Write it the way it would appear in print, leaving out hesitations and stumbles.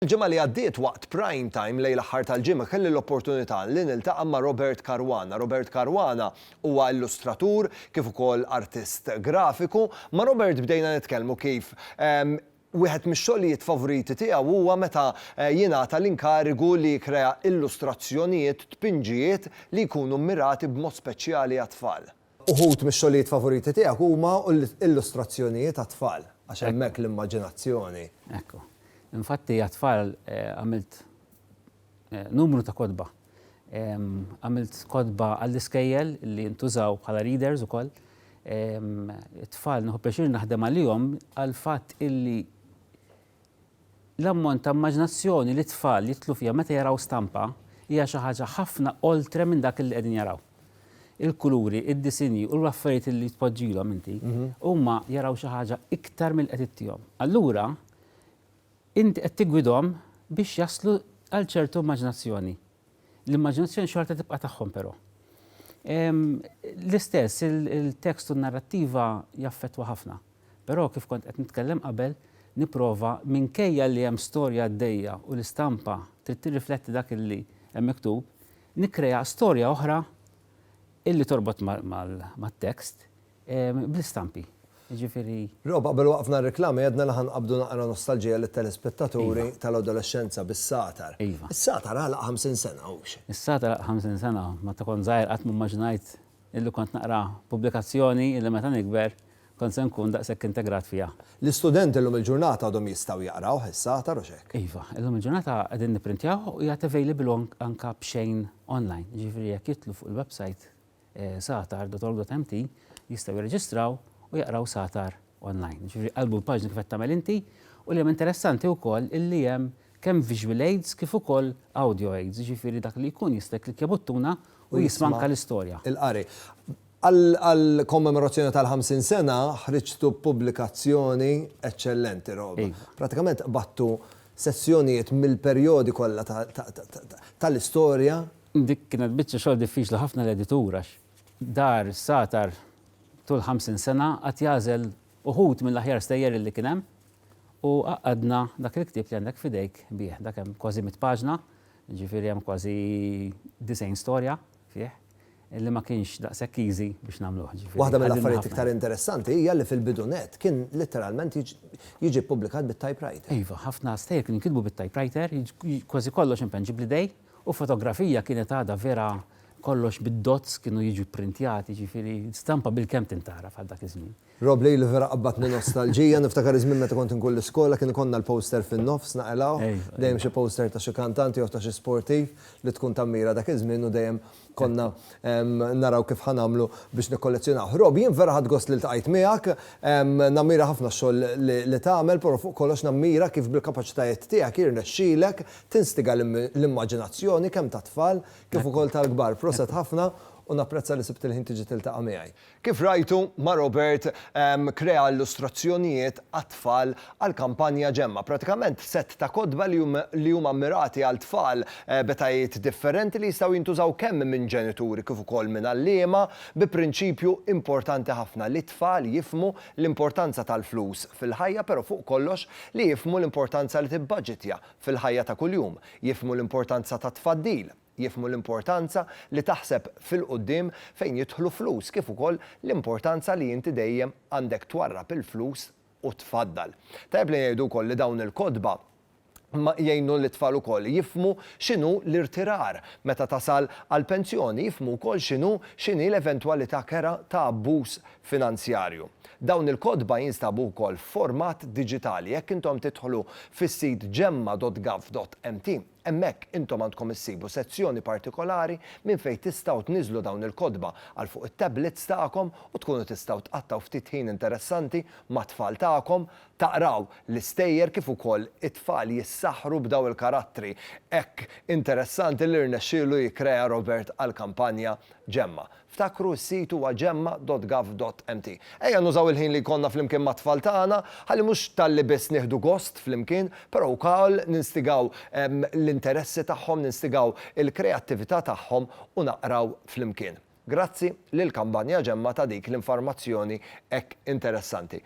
Il-ġimgħa li għaddiet waqt prime time lejn l-aħħar tal-ġimgħa kelli l-opportunità li niltaqa' ma' Robert Caruana. Robert Caruana huwa illustratur kif ukoll artist grafiku. Ma' Robert bdejna nitkellmu kif wieħed mix-xogħlijiet favoriti tiegħu huwa meta jingħata l-inkarigu li jkrea illustrazzjonijiet, tpinġijiet li jkunu mmirati b'mod speċjali għat-tfal. Uħud mix-xogħlijiet favoriti tiegħek huma illustrazzjonijiet għat-tfal għax hemmhekk l-immaġinazzjoni. Ekku. Infatti għat-tfal għamilt numru ta' kodba. Għamilt kodba għall-iskejjel li ntużaw bħala readers ukoll. It-tfal nħu pjaċir naħdem għalihom għal-fatt illi l-ammont ta' immaġinazzjoni li t-tfal jitlu fija meta jaraw stampa hija xi ħaġa ħafna oltre minn dak li qegħdin jaraw. Il-kuluri, id-disinji u l-affarijiet li tpoġġilhom inti huma jaraw xi ħaġa iktar mill-qed ittihom. Allura inti qed tigwidhom biex jaslu għal ċertu immaġinazzjoni. L-immaġinazzjoni xorta tibqa' tagħhom però. L-istess il-tekst u n-narrattiva jaffettwa ħafna. Però kif kont qed nitkellem qabel, nipprova minkejja li hemm storja għaddejja u l-istampa trid tirrifletti dak illi hemm miktub, nikkrea storja oħra illi torbot mat-tekst bl-istampi. Ġifieri. Rob, qabel waqfna r-reklami għedna li ħanqabdu naqra nostalġija lit-telespettaturi tal-adolescenza bis-satar. Iva. Is-satar għalaq 50 sena hux. Is-satar għalaq 50 sena, meta kont żgħir qatt m'immaġinajt illi kont naqra pubblikazzjoni illi meta nikber kont se nkun daqshekk integrat fiha. L-istudenti llum il-ġurnata għadhom jistgħu jaqraw is-satar u x'hekk. Iva, illum il-ġurnata qegħdin nipprintjaw u jgħat available anke b'xejn online. Ġifieri jekk jitlu fuq il-website satar.org.mt jistgħu jirreġistraw u jaqraw satar online. Ġifieri qalbu l-paġna kif qed tagħmel inti u li hemm interessanti wkoll illi hemm kemm visual aids kif ukoll audio aids, ġifieri dak li jkun jista' jklikja buttuna u jisma' anke l-istorja. Il-qari. Għall-kommemorazzjoni tal-50 sena ħriġtu pubblikazzjoni eċċellenti, Rob. Pratikament battu sessjonijiet mill-perjodi kollha tal-istorja. Dik kienet biċċa xogħol diffiċli ħafna l-editura. Dar satar tul 50 sena qatt jażel uħud mill-aħjar stejjer li kien hemm u għaqadna dak il-ktieb li għandek f'idejk bih. Dak hemm kważi 100 paġna, ġifieri hemm kważi 90 storja fih, illi ma kienx daqshekk easy biex nagħmluh. Waħda mill-affarijiet iktar interessanti hija li fil-bidunet kien letteralment jiġi ppubblikat bit-typewriter. Iva, ħafna stejjer kienu jinkitbu bit-typewriter, kważi kollox impenġib bl-idej u fotografija kienet għadha vera kollox bid-dots kienu jiġu printjati, ġifieri stampa bil-kemm tintara f'għal dak iż-żmien. Rob li vera qabbatni nostalġija, niftakar iż-żmien meta kont inkun l-iskola kien ikollna l-poster fin-nofs naqilgħu, dejjem xi poster ta' xi kantanti jew ta' xi sportiv li tkun tammira dak iż-żmien u dejjem konna naraw kif ħanamlu biex nikkollezzjonaw. Rob, jien vera ħadd gost li ltqajt miegħek, nammira ħafna x-xogħol li tagħmel, però fuq kollox nammira kif bil-kapaċitajiet tiegħek jirnexxielek tinstiga l-immaġinazzjoni kemm ta' tfal kif ukoll tal-kbar. Proset ħafna u napprezza li sibt il-ħin tiġi tiltaqa' miegħi. Kif rajtu ma' Robert krea illustrazzjonijiet għat-tfal għall-kampanja Ġemma. Pratikament set ta' kodba li huma mirati għal-tfal betajiet differenti li jistgħu jintużaw kemm minn ġenituri kif ukoll minn għalliema bi prinċipju importanti ħafna li t-tfal jifmu l-importanza tal-flus fil-ħajja, però fuq kollox li jifmu l-importanza li tibbaġġitja fil-ħajja ta' kuljum, jifmu l-importanza ta' tfaddil, jifmu l-importanza li taħseb fil-qoddim fejn jidħlu flus, kif ukoll l-importanza li inti dejjem għandek twarrab il-flus u tfaddal. Tajb li jgħidu wkoll li dawn il-kodba jgħinu l-tfal ukoll jifmu x'inhu l-irtirar meta tasal għall-pensjoni, jifmu wkoll x'inhi l-eventwalità kera ta' abbuż finanzjarju. Dawn il-kodba jinstabu wkoll format diġitali jekk intom tidħlu fis-sit ġemma.gov.mt. Hemmhekk intom għandkom issibu sezzjoni partikolari minn fejn tistgħu tniżlu dawn il-kodba għal fuq it-tablets tagħkom u tkunu tistgħu tqattaw ftit ħin interessanti ma' tfal tagħkom, taqraw l-istejjer kif ukoll it-tfal jissaħħru b'daw il-karattri hekk interessanti li rnexxielu jikkrea Robert għall-kampanja Ġemma. Ftakru s-sit huwa ġemma.gov.mt. Ejja nużaw il-ħin li konna flimkien ma' tfal tagħna, ħalli mhux talli biss nieħdu gost flimkien, però wkoll ninstigaw l-interessi tagħhom, ninstigaw il-kreattività tagħhom u naqraw flimkien. Grazzi lill-kampanja Ġemma ta' dik l-informazzjoni hekk interessanti.